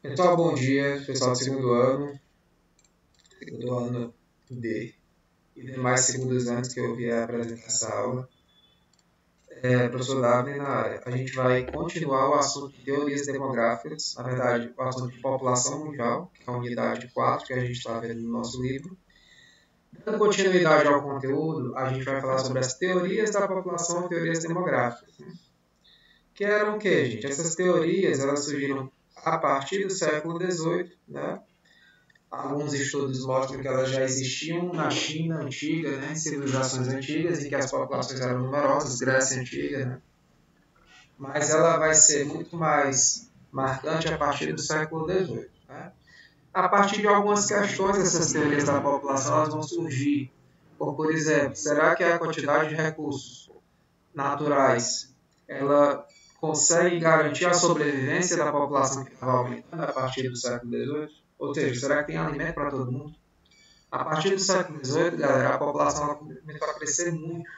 Então, bom dia, pessoal do segundo ano D e demais segundos anos que eu vi apresentar essa aula. Professor Davi na área. A gente vai continuar o assunto de teorias demográficas, na verdade, o assunto de população mundial, que é a unidade 4 que a gente está vendo no nosso livro. Dando continuidade ao conteúdo, a gente vai falar sobre as teorias da população e teorias demográficas. Que eram o quê, gente? Essas teorias elas surgiram a partir do século XVIII, né? Alguns estudos mostram que elas já existiam na China antiga, né, em civilizações antigas, em que as populações eram numerosas, Grécia antiga, né? Mas ela vai ser muito mais marcante a partir do século XVIII. Né? A partir de algumas questões, essas teorias da população elas vão surgir. Como, por exemplo, será que a quantidade de recursos naturais ela consegue garantir a sobrevivência da população que estava aumentando a partir do século XVIII? Ou seja, será que tem alimento para todo mundo? A partir do século XVIII, galera, a população começou a crescer muito.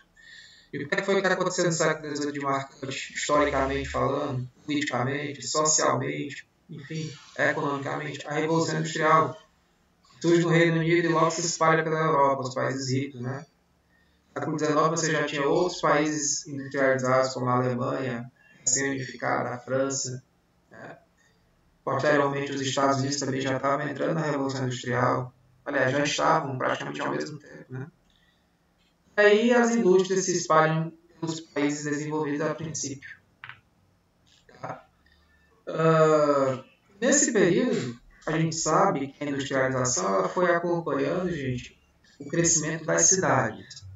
E o que foi que aconteceu no século XVIII de marcante, historicamente falando, politicamente, socialmente, enfim, economicamente? A Revolução Industrial surge no Reino Unido e logo se espalha pela Europa, os países ricos, né? No século XIX você já tinha outros países industrializados, como a Alemanha, recém-unificada, a França, né? Posteriormente, os Estados Unidos também já estavam entrando na Revolução Industrial. Aliás, já estavam praticamente ao mesmo tempo, né? Aí as indústrias se espalham nos países desenvolvidos a princípio. Tá? Nesse período, a gente sabe que a industrialização ela foi acompanhando, gente, o crescimento das cidades,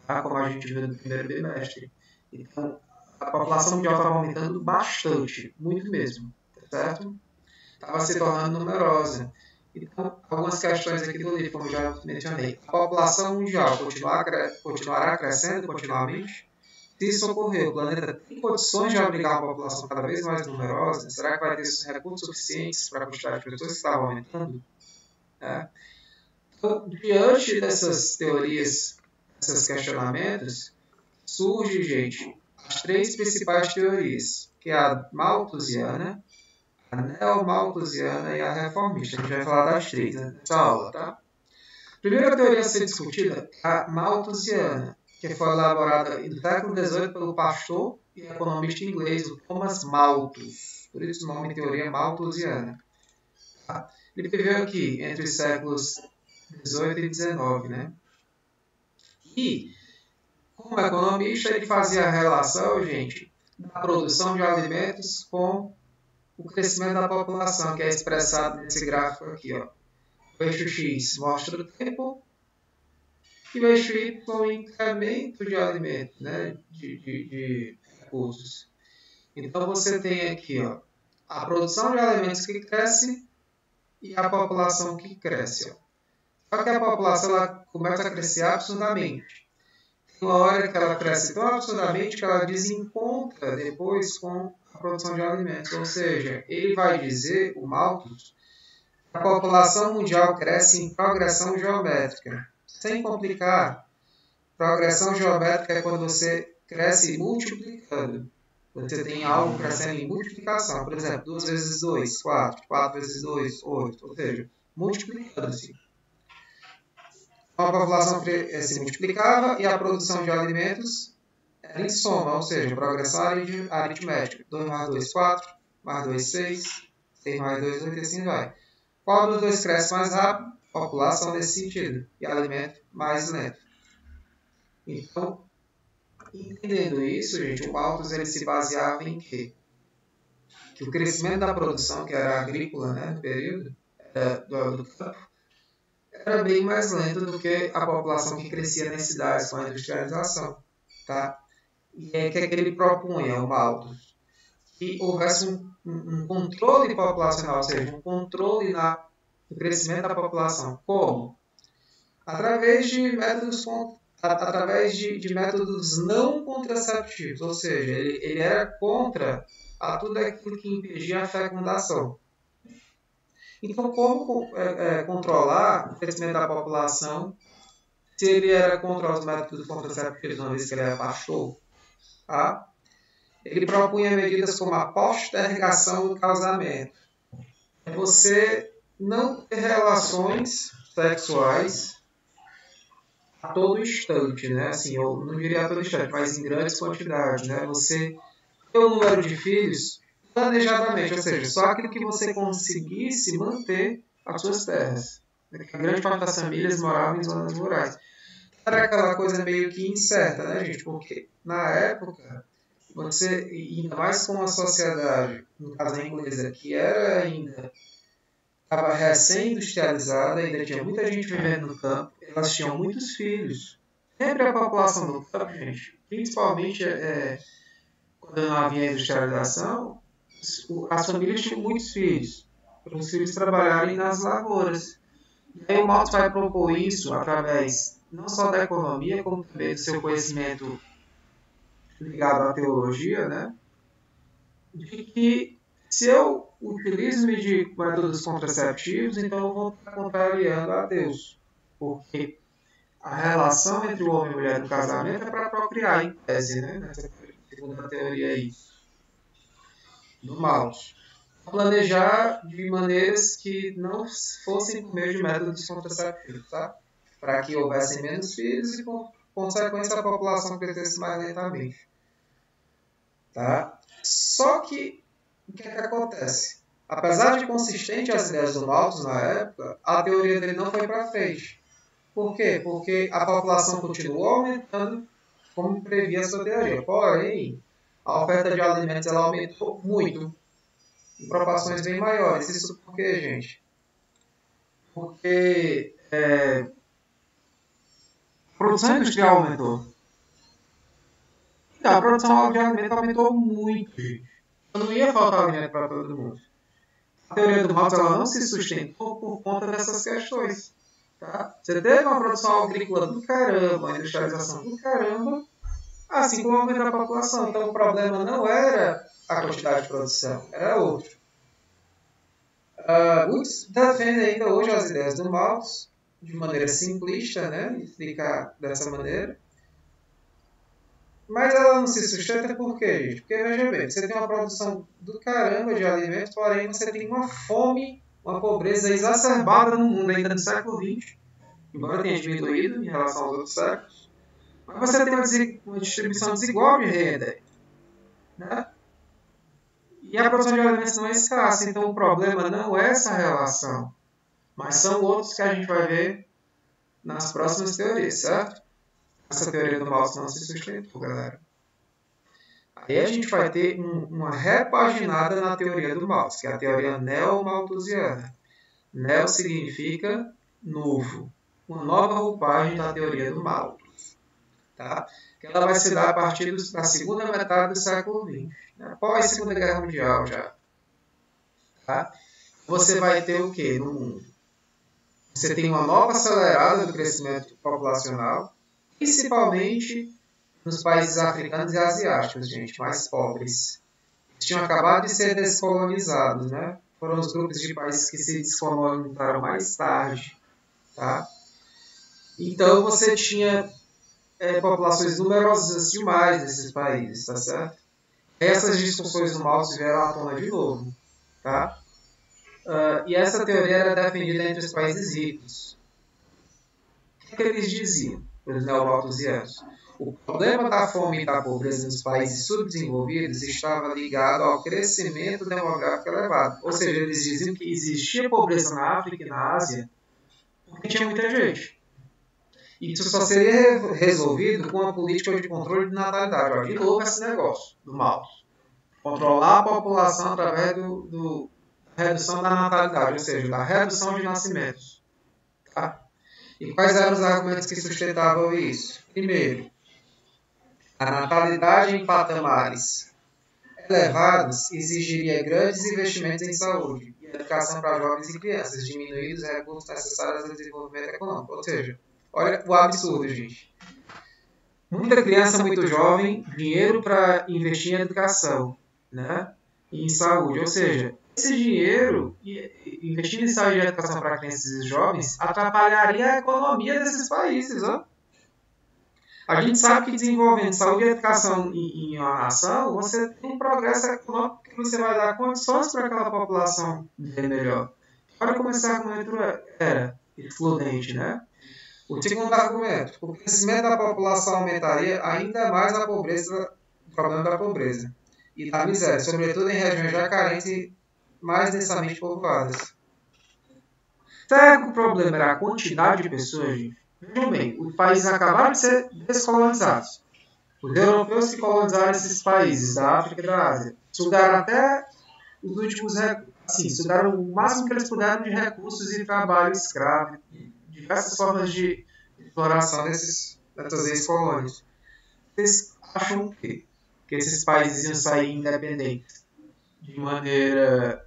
tá? Como a gente viu no primeiro bimestre. Então, a população mundial estava aumentando bastante, muito mesmo, certo? Estava se tornando numerosa. Então, algumas questões aqui do livro, como eu já mencionei. A população mundial continuará crescendo continuamente? Se isso ocorrer, o planeta tem condições de abrigar uma população cada vez mais numerosa? Será que vai ter recursos suficientes para a quantidade de pessoas que estavam aumentando? Então, diante dessas teorias, desses questionamentos, surge, gente, as três principais teorias, que é a malthusiana, a neomalthusiana e a reformista. A gente vai falar das três nessa aula, tá? A primeira teoria a ser discutida é a malthusiana, que foi elaborada no século XVIII pelo pastor e economista inglês Thomas Malthus. Por isso o nome teoria malthusiana. Tá? Ele viveu aqui entre os séculos XVIII e XIX, né? E, como economista, ele fazia a relação, gente, da produção de alimentos com o crescimento da população, que é expressado nesse gráfico aqui, ó. O eixo X mostra o tempo e o eixo Y o incremento de alimentos, né, de recursos. Então você tem aqui, ó, a produção de alimentos que cresce e a população que cresce. Ó. Só que a população ela começa a crescer absurdamente. Tem uma hora que ela cresce tão absurdamente que ela desencontra depois com a produção de alimentos. Ou seja, ele vai dizer, o Malthus, que a população mundial cresce em progressão geométrica. Sem complicar, progressão geométrica é quando você cresce multiplicando. Você tem algo crescendo em multiplicação. Por exemplo, 2 vezes 2, 4. 4 vezes 2, 8. Ou seja, multiplicando-se. A população se multiplicava e a produção de alimentos era em soma, ou seja, progressão aritmética. 2 mais 2, 4. Mais 2, 6. 6 mais 2, 8 e assim vai. Qual dos dois cresce mais rápido? População nesse sentido. E alimento mais lento. Então, entendendo isso, gente, o Malthus ele se baseava em quê? Que o crescimento da produção, que era agrícola, né, no período do campo, era bem mais lento do que a população que crescia nas cidades com a industrialização. Tá? E é que ele propunha, o Malthus, que houvesse um controle populacional, ou seja, um controle no crescimento da população. Como? Através de métodos não contraceptivos, ou seja, ele era contra a tudo aquilo que impedia a fecundação. Então, como controlar o crescimento da população se ele era contra os métodos contraceptivos, uma vez que ele era pastor? Tá? Ele propunha medidas como a postergação do casamento. é você não ter relações sexuais a todo instante, né? Assim, eu não diria a todo instante, mas em grandes quantidades, né? Você ter um número de filhos planejadamente, ou seja, só aquilo que você conseguisse manter as suas terras. A grande parte das famílias moravam em zonas rurais. Era aquela coisa meio que incerta, né, gente? Porque na época, você, ainda mais com a sociedade, no caso a inglesa, que era ainda estava recém-industrializada, ainda tinha muita gente vivendo no campo, elas tinham muitos filhos. Sempre a população do campo, gente, principalmente quando não havia industrialização, as famílias tinham muitos filhos, para os filhos trabalharem nas lavouras. E aí o Malthus vai propor isso através não só da economia, como também do seu conhecimento ligado à teologia, né? De que se eu utilizo de métodos contraceptivos, então eu vou estar contrariando a Deus. Porque a relação entre o homem e a mulher no casamento é para procriar, em tese, né? Nessa segunda teoria aí, do Malthus. Planejar de maneiras que não fossem por meio de métodos contraceptivos, tá? Para que houvessem menos filhos e, por consequência, a população crescesse mais lentamente. Tá? Só que, o que é que acontece? Apesar de consistente as ideias do Malthus na época, a teoria dele não foi para frente. Por quê? Porque a população continuou aumentando, como previa a sua teoria. Porém, a oferta de alimentos ela aumentou muito, em proporções bem maiores. Isso por quê, gente? Porque a produção industrial aumentou. Então, a produção de alimento aumentou muito, gente. Não ia faltar alimento para todo mundo. A teoria do Malthus ela não se sustentou por conta dessas questões. Tá? Você teve uma produção agrícola do caramba, uma industrialização do caramba, assim como o aumento da população. Então o problema não era a quantidade de produção, era outro. Muitos defendem ainda hoje as ideias do Malthus de maneira simplista, né? Explicar dessa maneira. Mas ela não se sustenta por quê, gente? Porque, veja bem, você tem uma produção do caramba de alimentos, porém você tem uma fome, uma pobreza exacerbada no mundo ainda no século XX, embora tenha diminuído em relação aos outros séculos. Mas você tem uma distribuição desigual de renda, né? E a produção de alimentos não é escassa, então o problema não é essa relação, mas são outros que a gente vai ver nas próximas teorias, certo? Essa teoria do Malthus não se sustentou, galera. Aí a gente vai ter uma repaginada na teoria do Malthus, que é a teoria neo-malthusiana. Neo significa novo. Uma nova roupagem da teoria do Malthus. Tá? Que ela vai se dar a partir da segunda metade do século XX. Após a Segunda Guerra Mundial já. Tá? Você vai ter o que no mundo? Você tem uma nova acelerada do crescimento populacional, principalmente nos países africanos e asiáticos, gente, mais pobres. Eles tinham acabado de ser descolonizados, né? Foram os grupos de países que se descolonizaram mais tarde, tá? Então você tinha populações numerosas demais nesses países, tá certo? Essas discussões do Malthus vieram à tona de novo, tá? E essa teoria era defendida entre os países ricos. O que eles diziam, os neo-malthusianos? O problema da fome e da pobreza nos países subdesenvolvidos estava ligado ao crescimento demográfico elevado. Ou seja, eles diziam que existia pobreza na África e na Ásia porque tinha muita gente. E isso só seria resolvido com a política de controle de natalidade. Ó, de novo esse negócio do Malthus. Controlar a população através da redução da natalidade, ou seja, da redução de nascimentos. Tá? E quais eram os argumentos que sustentavam isso? Primeiro, a natalidade em patamares elevados exigiria grandes investimentos em saúde e educação para jovens e crianças, diminuindo os recursos necessários ao desenvolvimento econômico. Ou seja, olha o absurdo, gente. Muita criança muito jovem, dinheiro para investir em educação, né? E em saúde. Ou seja, esse dinheiro, investindo em saúde e educação para crianças e jovens, atrapalharia a economia desses países, ó. A gente sabe que desenvolvendo saúde e educação em uma nação, você tem um progresso econômico que você vai dar condições para aquela população viver melhor. Olha como esse argumento era excludente, né? O segundo argumento, o crescimento da população aumentaria ainda mais a pobreza, o problema da pobreza e da miséria, sobretudo em regiões já carentes e mais densamente povoadas. Será que o problema era a quantidade de pessoas, gente? Vejam bem, os países acabaram de ser descolonizados. Os europeus que colonizaram esses países da África e da Ásia sugaram até os últimos recursos, assim, sugaram o máximo que eles puderam de recursos e trabalho escravo, diversas formas de exploração dessas ex-colônias. Vocês acham o quê? Que esses países iam sair independentes de maneira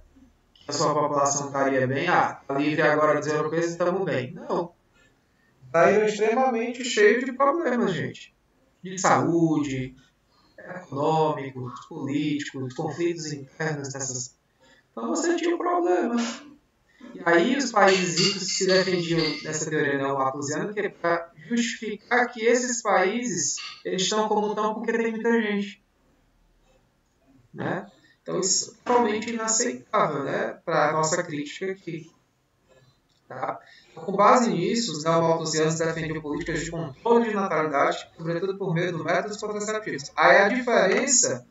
que a sua população estaria bem? Ah, está livre agora dos europeus e estamos bem. Não. Saíram extremamente cheios de problemas, gente. De saúde, econômicos, políticos, conflitos internos dessas. Então você tinha um problema. E aí os países ricos se defendiam dessa teoria neomalthusiana para justificar que esses países eles estão como estão porque tem muita gente. Né? Então isso é totalmente inaceitável, né, para a nossa crítica aqui. Tá? Com base nisso, os neomalthusianos defendiam políticas de controle de natalidade, sobretudo por meio dos métodos contraceptivos. Aí a diferença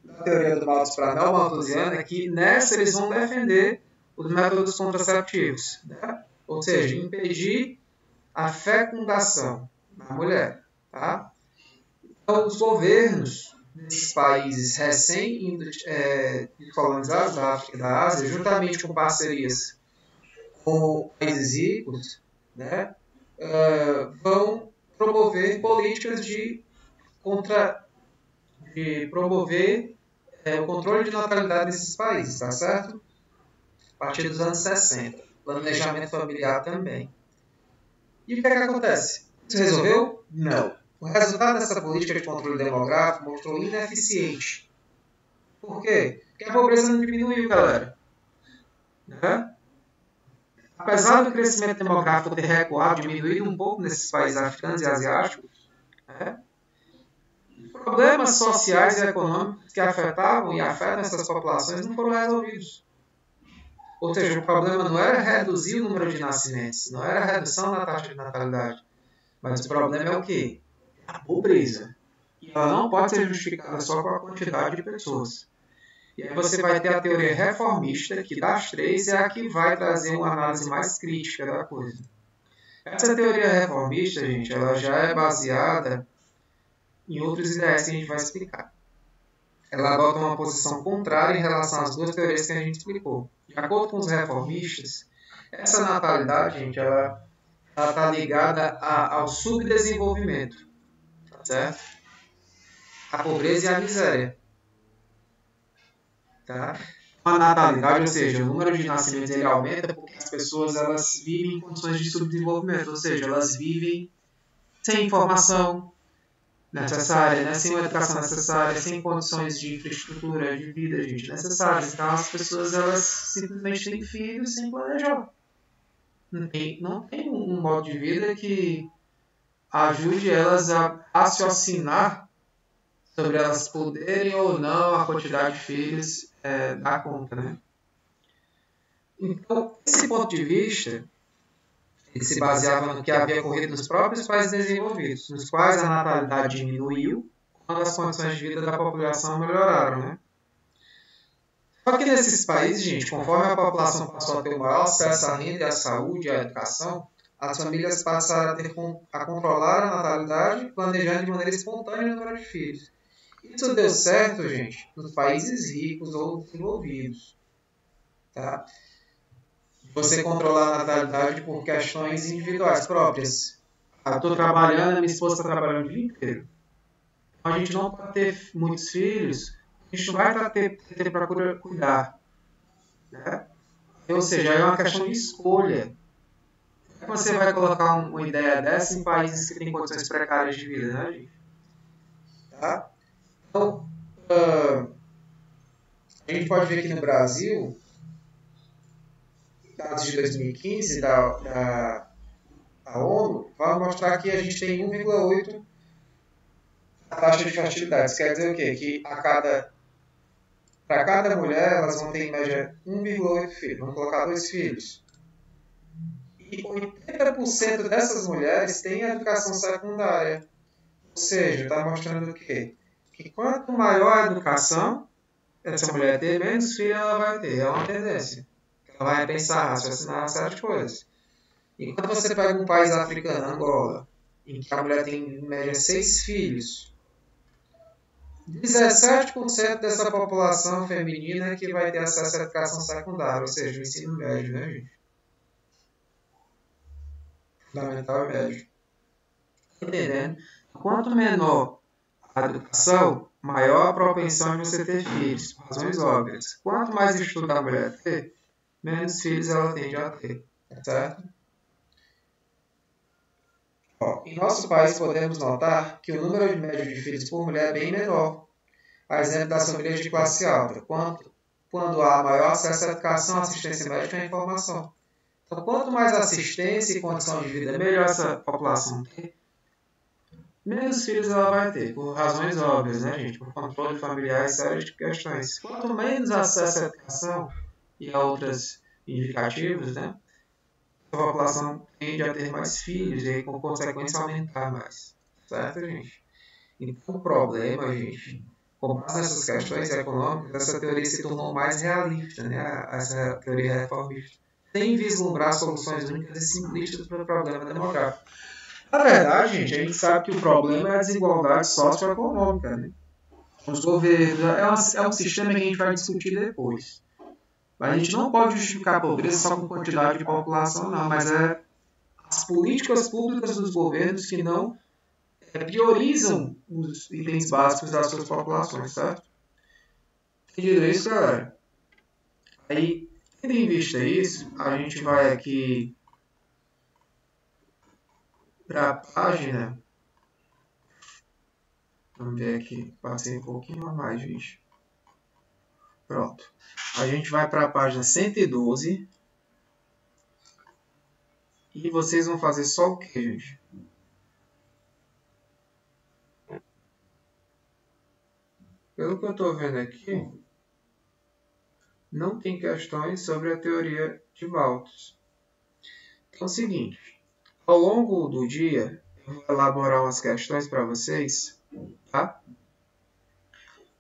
da teoria do Malthus para a neomalthusiana é que nessa eles vão defender os métodos contraceptivos, né? Ou seja, impedir a fecundação da mulher. Tá? Então, os governos desses países recém-colonizados da África e da Ásia, juntamente com parcerias com países ricos, né, vão promover políticas de promover o controle de natalidade desses países, tá certo? A partir dos anos 60. Planejamento familiar também. E o que é que acontece? Isso resolveu? Não. O resultado dessa política de controle demográfico mostrou ineficiente. Por quê? Porque a pobreza não diminuiu, galera. Né? Apesar do crescimento demográfico ter recuado, diminuído um pouco nesses países africanos e asiáticos, né? Problemas sociais e econômicos que afetavam e afetam essas populações não foram resolvidos. Ou seja, o problema não era reduzir o número de nascimentos, não era a redução da taxa de natalidade, mas o problema é o quê? A pobreza. E ela não pode ser justificada só com a quantidade de pessoas. E aí você vai ter a teoria reformista, que das três é a que vai trazer uma análise mais crítica da coisa. Essa teoria reformista, gente, ela já é baseada em outras ideias que a gente vai explicar. Ela adota uma posição contrária em relação às duas teorias que a gente explicou. De acordo com os reformistas, essa natalidade, gente, ela está ligada ao subdesenvolvimento, tá certo? A pobreza e a miséria. Tá? A natalidade, ou seja, o número de nascimentos ele aumenta porque as pessoas elas vivem em condições de subdesenvolvimento, ou seja, elas vivem sem informação necessária, né? Sem uma educação necessária, sem condições de infraestrutura, de vida, gente, necessárias. Então as pessoas elas simplesmente têm filhos sem planejar. Não tem um modo de vida que ajude elas a raciocinar sobre elas poderem ou não a quantidade de filhos dar conta, né? Então, esse ponto de vista, ele se baseava no que havia ocorrido nos próprios países desenvolvidos, nos quais a natalidade diminuiu quando as condições de vida da população melhoraram, né? Só que nesses países, gente, conforme a população passou a ter o maior acesso à renda, à saúde e à educação, as famílias passaram a controlar a natalidade, planejando de maneira espontânea o número de filhos. Isso deu certo, gente, nos países ricos ou desenvolvidos. Tá? Você controlar a natalidade por questões individuais próprias. Eu estou trabalhando, minha esposa está trabalhando o dia inteiro. Então, a gente não pode ter muitos filhos, a gente não vai ter para cuidar. Né? Ou seja, é uma questão de escolha. Como é que você vai colocar uma ideia dessa em países que têm condições precárias de vida, né, gente? Tá? Então, a gente pode ver aqui no Brasil, dados de 2015 da ONU, vai mostrar que a gente tem 1,8 a taxa de fertilidade. Isso quer dizer o quê? Que para cada mulher, elas vão ter em média 1,8 filhos. Vamos colocar 2 filhos. E 80% dessas mulheres têm educação secundária. Ou seja, está mostrando o quê? Que quanto maior a educação essa mulher ter, menos filhos ela vai ter. É uma tendência. Ela vai pensar, raciocinar uma série de coisas. Enquanto você pega um país africano, Angola, em que a mulher tem em média 6 filhos, 17% dessa população feminina que vai ter acesso à educação secundária, ou seja, o ensino médio, né, gente? Fundamental e médio. Entendendo? Quanto menor a educação, maior a propensão de você ter filhos, por razões óbvias. Quanto mais estudo a mulher ter, menos filhos ela tende a ter, certo? Em nosso país podemos notar que o número de médio de filhos por mulher é bem menor, a exemplo das famílias de classe alta, quando há maior acesso à educação, assistência médica e informação. Então, quanto mais assistência e condição de vida melhor essa população tem, menos filhos ela vai ter, por razões óbvias, né, gente? Por controle familiar e séries de questões. Quanto menos acesso à educação e a outros indicativos, né, a população tende a ter mais filhos e aí, com consequência, aumentar mais. Certo, gente? Então, o problema, gente, com base nessas questões econômicas, essa teoria se tornou mais realista, né? Essa teoria reformista, sem vislumbrar soluções únicas e simplistas para o problema demográfico. Na verdade, gente, a gente sabe que o problema é a desigualdade socioeconômica, né? Os governos, é um sistema que a gente vai discutir depois. Mas a gente não pode justificar a pobreza só com quantidade de população, não, mas é as políticas públicas dos governos que não priorizam os itens básicos das suas populações, certo? Entendido isso, galera? Aí, tendo em vista isso, a gente vai aqui para a página. Vamos ver aqui, passei um pouquinho a mais, gente. Pronto. A gente vai para a página 112. E vocês vão fazer só o que, gente? Pelo que eu estou vendo aqui, não tem questões sobre a teoria de Malthus. Então é o seguinte, ao longo do dia, eu vou elaborar umas questões para vocês, tá?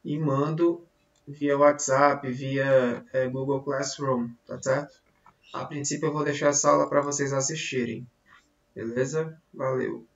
E mando via WhatsApp, via Google Classroom, tá certo? A princípio eu vou deixar essa aula para vocês assistirem, beleza? Valeu!